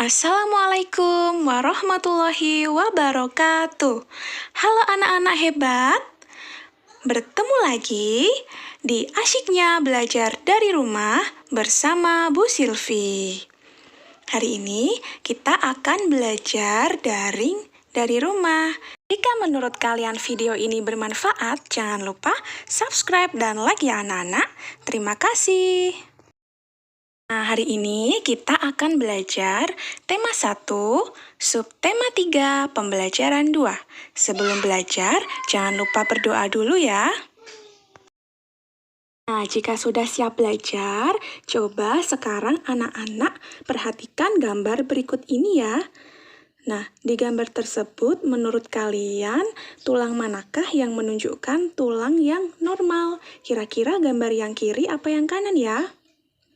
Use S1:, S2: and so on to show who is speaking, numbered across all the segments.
S1: Assalamualaikum warahmatullahi wabarakatuh. Halo anak-anak hebat, bertemu lagi di Asyiknya Belajar dari Rumah bersama Bu Silvi. Hari ini kita akan belajar daring dari rumah. Jika menurut kalian video ini bermanfaat, jangan lupa subscribe dan like ya anak-anak. Terima kasih. Nah, hari ini kita akan belajar tema 1, subtema 3, pembelajaran 2. Sebelum belajar, jangan lupa berdoa dulu ya. Nah, jika sudah siap belajar, coba sekarang anak-anak perhatikan gambar berikut ini ya. Nah, di gambar tersebut menurut kalian tulang manakah yang menunjukkan tulang yang normal? Kira-kira gambar yang kiri apa yang kanan ya?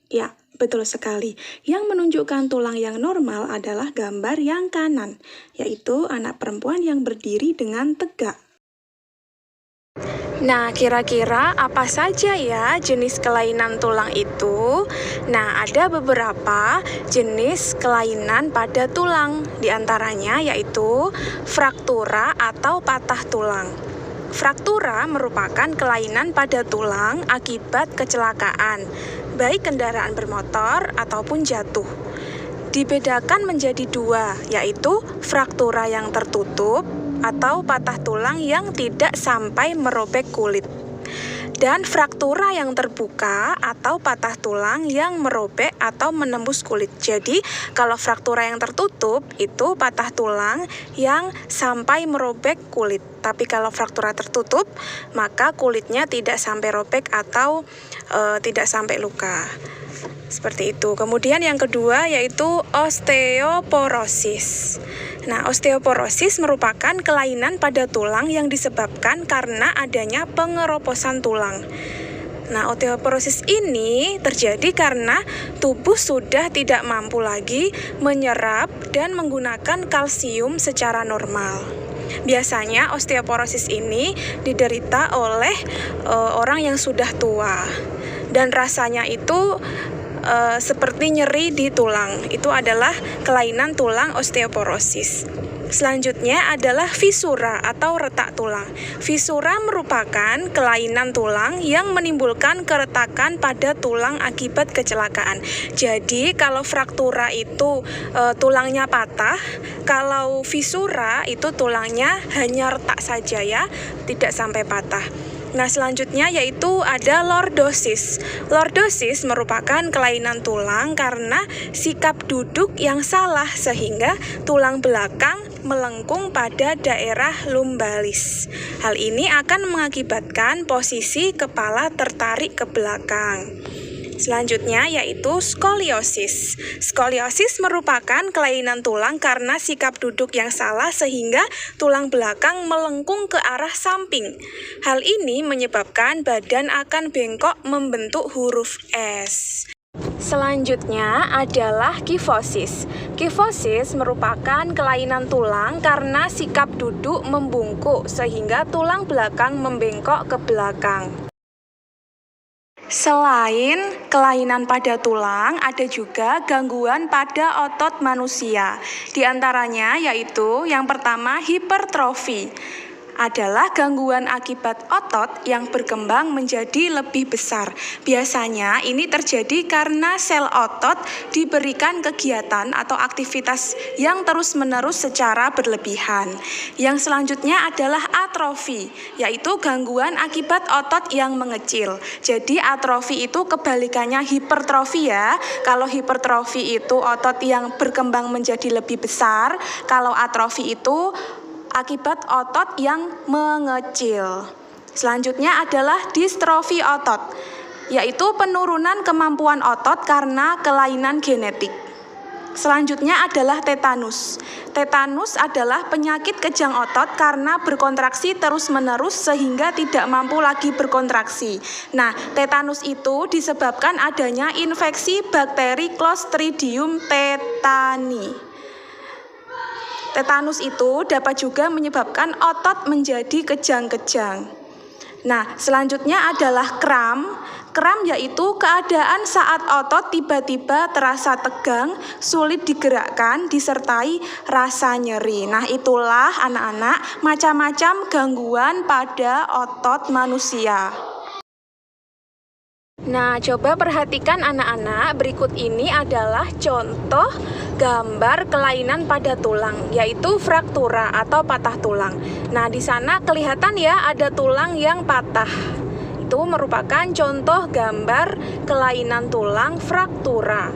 S1: Ya, betul sekali. Yang menunjukkan tulang yang normal adalah gambar yang kanan, yaitu anak perempuan yang berdiri dengan tegak. Nah, kira-kira apa saja ya jenis kelainan tulang itu? Nah, ada beberapa jenis kelainan pada tulang, diantaranya yaitu fraktura atau patah tulang. Fraktura merupakan kelainan pada tulang akibat kecelakaan, baik kendaraan bermotor ataupun jatuh. Dibedakan menjadi dua, yaitu fraktura yang tertutup atau patah tulang yang tidak sampai merobek kulit, dan fraktura yang terbuka atau patah tulang yang merobek atau menembus kulit. Jadi, kalau fraktura yang tertutup itu patah tulang yang sampai merobek kulit. Tapi kalau fraktura tertutup, maka kulitnya tidak sampai robek atau tidak sampai luka. Seperti itu. Kemudian yang kedua yaitu osteoporosis. Nah, osteoporosis merupakan kelainan pada tulang yang disebabkan karena adanya pengeroposan tulang. Nah, osteoporosis ini terjadi karena tubuh sudah tidak mampu lagi menyerap dan menggunakan kalsium secara normal. Biasanya osteoporosis ini diderita oleh orang yang sudah tua dan rasanya itu seperti nyeri di tulang. Itu adalah kelainan tulang osteoporosis. Selanjutnya adalah fisura atau retak tulang. Fisura merupakan kelainan tulang yang menimbulkan keretakan pada tulang akibat kecelakaan. Jadi kalau fraktura itu tulangnya patah, kalau fisura itu tulangnya hanya retak saja ya, tidak sampai patah. Nah, selanjutnya yaitu ada lordosis. Lordosis merupakan kelainan tulang karena sikap duduk yang salah sehingga tulang belakang melengkung pada daerah lumbalis. Hal ini akan mengakibatkan posisi kepala tertarik ke belakang. Selanjutnya yaitu skoliosis. Skoliosis merupakan kelainan tulang karena sikap duduk yang salah sehingga tulang belakang melengkung ke arah samping. Hal ini menyebabkan badan akan bengkok membentuk huruf S. Selanjutnya adalah kifosis. Kifosis merupakan kelainan tulang karena sikap duduk membungkuk sehingga tulang belakang membengkok ke belakang. Selain kelainan pada tulang, ada juga gangguan pada otot manusia. Di antaranya yaitu yang pertama hipertrofi. Adalah gangguan akibat otot yang berkembang menjadi lebih besar. Biasanya ini terjadi karena sel otot diberikan kegiatan atau aktivitas yang terus-menerus secara berlebihan. Yang selanjutnya adalah atrofi, yaitu gangguan akibat otot yang mengecil. Jadi atrofi itu kebalikannya hipertrofi ya. Kalau hipertrofi itu otot yang berkembang menjadi lebih besar, kalau atrofi itu akibat otot yang mengecil. Selanjutnya adalah distrofi otot, yaitu penurunan kemampuan otot karena kelainan genetik. Selanjutnya adalah tetanus. Tetanus adalah penyakit kejang otot karena berkontraksi terus-menerus sehingga tidak mampu lagi berkontraksi. Nah, tetanus itu disebabkan adanya infeksi bakteri Clostridium tetani. Tetanus itu dapat juga menyebabkan otot menjadi kejang-kejang. Nah, selanjutnya adalah kram. Kram yaitu keadaan saat otot tiba-tiba terasa tegang, sulit digerakkan, disertai rasa nyeri. Nah, itulah anak-anak macam-macam gangguan pada otot manusia. Nah, coba perhatikan anak-anak, berikut ini adalah contoh gambar kelainan pada tulang, yaitu fraktura atau patah tulang. Nah, di sana kelihatan ya ada tulang yang patah. Itu merupakan contoh gambar kelainan tulang fraktura.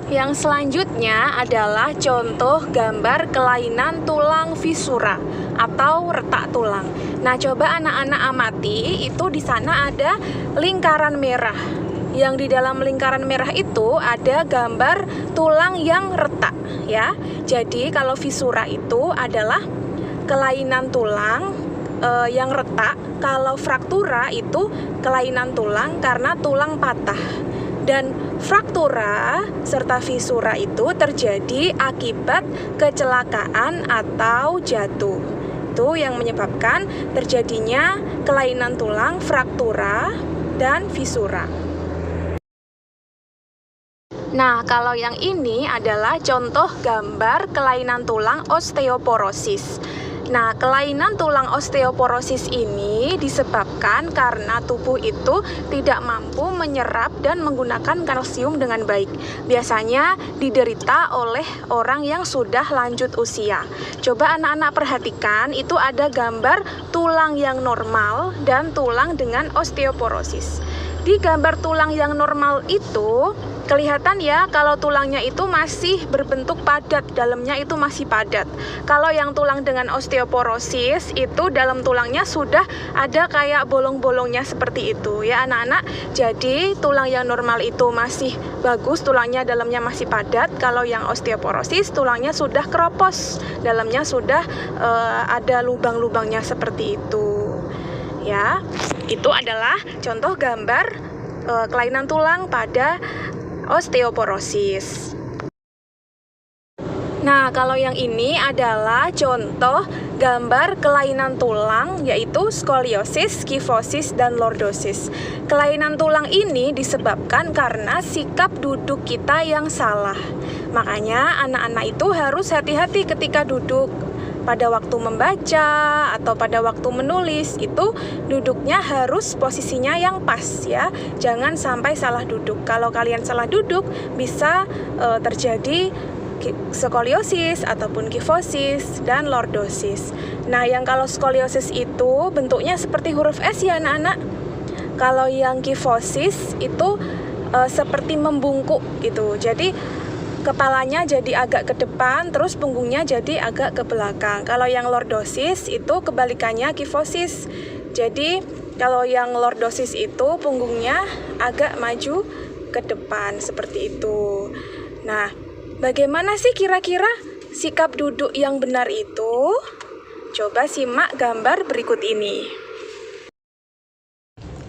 S1: Yang selanjutnya adalah contoh gambar kelainan tulang fisura atau retak tulang. Nah, coba anak-anak amati, itu di sana ada lingkaran merah. Yang di dalam lingkaran merah itu ada gambar tulang yang retak, ya. Jadi kalau fisura itu adalah kelainan tulang yang retak. Kalau fraktura itu kelainan tulang karena tulang patah. Dan fraktura serta fisura itu terjadi akibat kecelakaan atau jatuh. Itu yang menyebabkan terjadinya kelainan tulang, fraktura, dan fisura. Nah, kalau yang ini adalah contoh gambar kelainan tulang osteoporosis. Nah, kelainan tulang osteoporosis ini disebabkan karena tubuh itu tidak mampu menyerap dan menggunakan kalsium dengan baik. Biasanya diderita oleh orang yang sudah lanjut usia. Coba anak-anak perhatikan, itu ada gambar tulang yang normal dan tulang dengan osteoporosis. Di gambar tulang yang normal itu kelihatan ya kalau tulangnya itu masih berbentuk padat, dalamnya itu masih padat. Kalau yang tulang dengan osteoporosis itu dalam tulangnya sudah ada kayak bolong-bolongnya seperti itu ya anak-anak. Jadi tulang yang normal itu masih bagus, tulangnya dalamnya masih padat. Kalau yang osteoporosis tulangnya sudah keropos, dalamnya sudah ada lubang-lubangnya seperti itu. Ya, itu adalah contoh gambar kelainan tulang pada osteoporosis. Nah, kalau yang ini adalah contoh gambar kelainan tulang, yaitu skoliosis, kifosis, dan lordosis. Kelainan tulang ini disebabkan karena sikap duduk kita yang salah. Makanya anak-anak itu harus hati-hati ketika duduk. Pada waktu membaca atau pada waktu menulis itu duduknya harus posisinya yang pas ya. Jangan sampai salah duduk. Kalau kalian salah duduk bisa terjadi skoliosis ataupun kifosis dan lordosis. Nah, yang kalau skoliosis itu bentuknya seperti huruf S ya anak-anak. Kalau yang kifosis itu seperti membungkuk gitu. Jadi kepalanya jadi agak ke depan, terus punggungnya jadi agak ke belakang. Kalau yang lordosis itu kebalikannya kifosis. Jadi kalau yang lordosis itu punggungnya agak maju ke depan seperti itu. Nah, bagaimana sih kira-kira sikap duduk yang benar itu? Coba simak gambar berikut ini.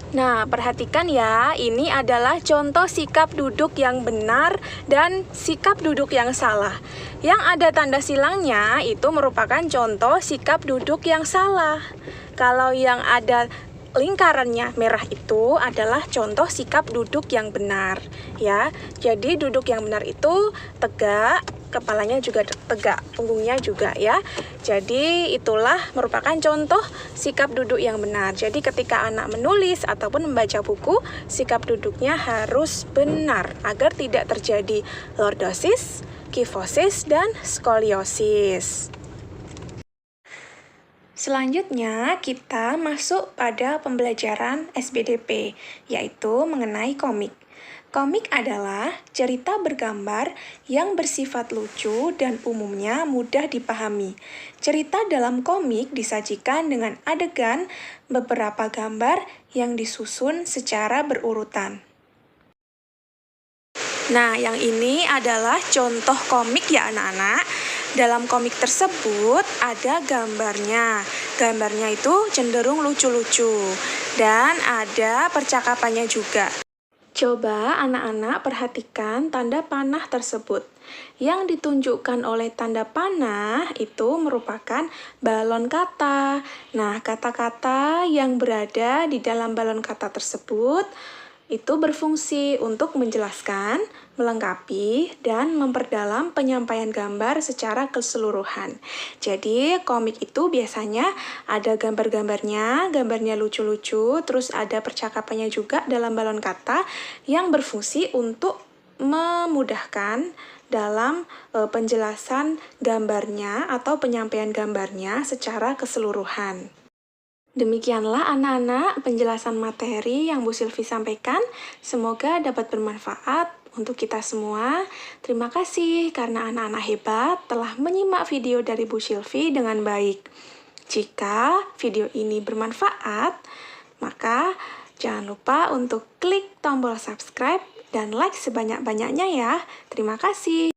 S1: Nah, perhatikan ya, ini adalah contoh sikap duduk yang benar dan sikap duduk yang salah. Yang ada tanda silangnya itu merupakan contoh sikap duduk yang salah. Kalau yang ada lingkarannya merah itu adalah contoh sikap duduk yang benar ya. Jadi duduk yang benar itu tegak, kepalanya juga tegak, punggungnya juga ya. Jadi itulah merupakan contoh sikap duduk yang benar. Jadi ketika anak menulis ataupun membaca buku, sikap duduknya harus benar agar tidak terjadi lordosis, kifosis, dan skoliosis. Selanjutnya kita masuk pada pembelajaran SBDP, yaitu mengenai komik. Komik adalah cerita bergambar yang bersifat lucu dan umumnya mudah dipahami. Cerita dalam komik disajikan dengan adegan beberapa gambar yang disusun secara berurutan. Nah, yang ini adalah contoh komik ya anak-anak. Dalam komik tersebut ada gambarnya. Gambarnya itu cenderung lucu-lucu dan ada percakapannya juga. Coba anak-anak perhatikan tanda panah tersebut. Yang ditunjukkan oleh tanda panah itu merupakan balon kata. Nah, kata-kata yang berada di dalam balon kata tersebut itu berfungsi untuk menjelaskan, melengkapi, dan memperdalam penyampaian gambar secara keseluruhan. Jadi, komik itu biasanya ada gambarnya lucu-lucu, terus ada percakapannya juga dalam balon kata yang berfungsi untuk memudahkan dalam penjelasan gambarnya atau penyampaian gambarnya secara keseluruhan. Demikianlah anak-anak penjelasan materi yang Bu Silvi sampaikan. Semoga dapat bermanfaat untuk kita semua. Terima kasih karena anak-anak hebat telah menyimak video dari Bu Silvi dengan baik. Jika video ini bermanfaat, maka jangan lupa untuk klik tombol subscribe dan like sebanyak-banyaknya ya. Terima kasih.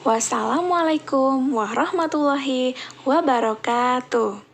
S1: Wassalamualaikum warahmatullahi wabarakatuh.